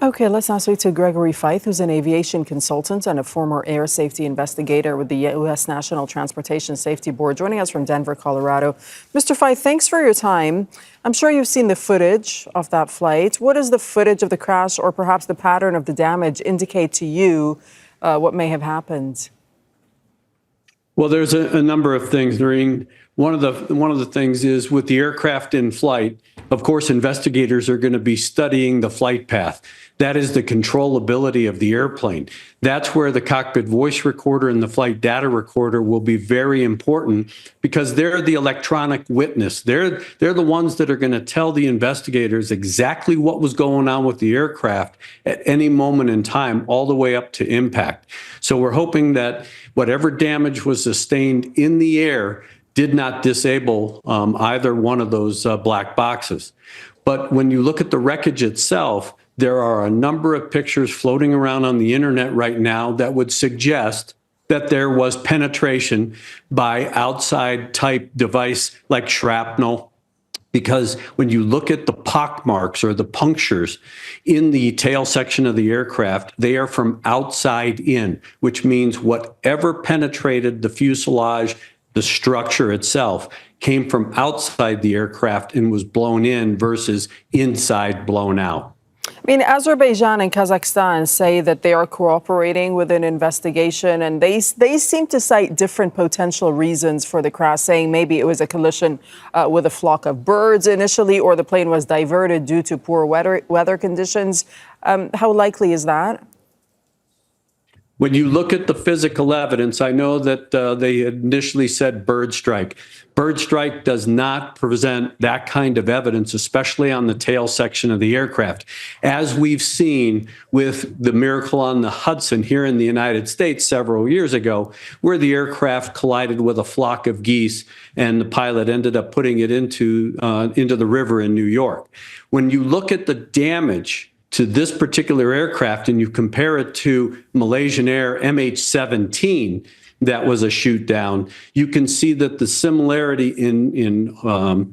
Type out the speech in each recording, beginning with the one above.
Okay, let's now speak to Gregory Feith, who's an aviation consultant and a former air safety investigator with the U.S. National Transportation Safety Board, joining us from Denver, Colorado. Mr. Feith, thanks for your time. I'm sure you've seen the footage of that flight. What does the footage of the crash or perhaps the pattern of the damage indicate to you what may have happened? Well, there's a number of things, Noreen. One of the things is with the aircraft in flight, of course, investigators are going to be studying the flight path. That is the controllability of the airplane. That's where the cockpit voice recorder and the flight data recorder will be very important because they're the electronic witness. They're the ones that are going to tell the investigators exactly what was going on with the aircraft at any moment in time, all the way up to impact. So we're hoping that whatever damage was sustained in the air did not disable either one of those black boxes. But when you look at the wreckage itself, there are a number of pictures floating around on the internet right now that would suggest that there was penetration by outside type device like shrapnel. Because when you look at the pock marks or the punctures in the tail section of the aircraft, they are from outside in, which means whatever penetrated the fuselage, the structure itself, came from outside the aircraft and was blown in versus inside blown out. I mean, Azerbaijan and Kazakhstan say that they are cooperating with an investigation, and they seem to cite different potential reasons for the crash, saying maybe it was a collision with a flock of birds initially, or the plane was diverted due to poor weather conditions. How likely is that? When you look at the physical evidence, I know that they initially said bird strike. Bird strike does not present that kind of evidence, especially on the tail section of the aircraft. As we've seen with the Miracle on the Hudson here in the United States several years ago, where the aircraft collided with a flock of geese and the pilot ended up putting it into the river in New York. When you look at the damage to this particular aircraft and you compare it to Malaysian Air MH17 that was a shoot down, you can see that the similarity in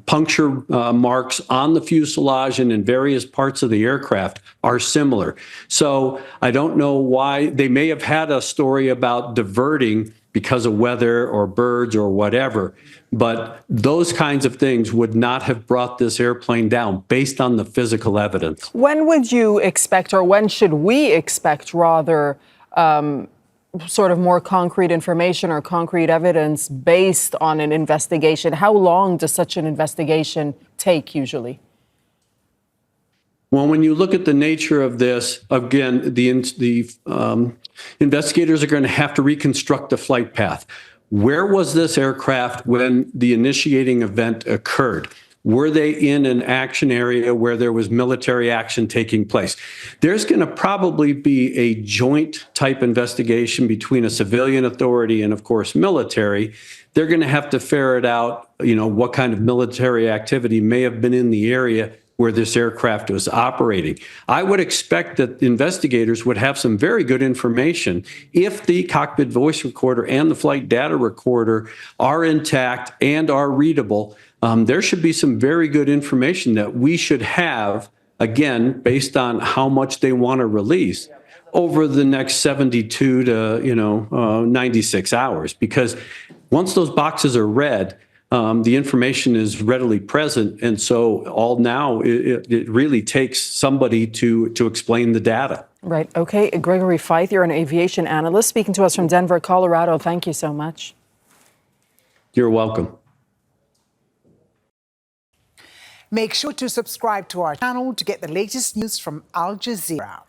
puncture marks on the fuselage and in various parts of the aircraft are similar. So I don't know why. They may have had a story about diverting because of weather or birds or whatever, but those kinds of things would not have brought this airplane down based on the physical evidence. When would you expect, or when should we expect, rather, sort of more concrete information or concrete evidence based on an investigation? How long does such an investigation take usually? Well, when you look at the nature of this, again, the investigators are going to have to reconstruct the flight path. Where was this aircraft when the initiating event occurred? Were they in an action area where there was military action taking place? There's going to probably be a joint type investigation between a civilian authority and, of course, military. They're going to have to ferret out, what kind of military activity may have been in the area where this aircraft was operating. I would expect that investigators would have some very good information if the cockpit voice recorder and the flight data recorder are intact and are readable. There should be some very good information that we should have, again, based on how much they want to release over the next 72 to 96 hours. Because once those boxes are read, the information is readily present, and so all now it really takes somebody to explain the data. Right. Okay. Gregory Feith, you're an aviation analyst speaking to us from Denver, Colorado. Thank you so much. You're welcome. Make sure to subscribe to our channel to get the latest news from Al Jazeera.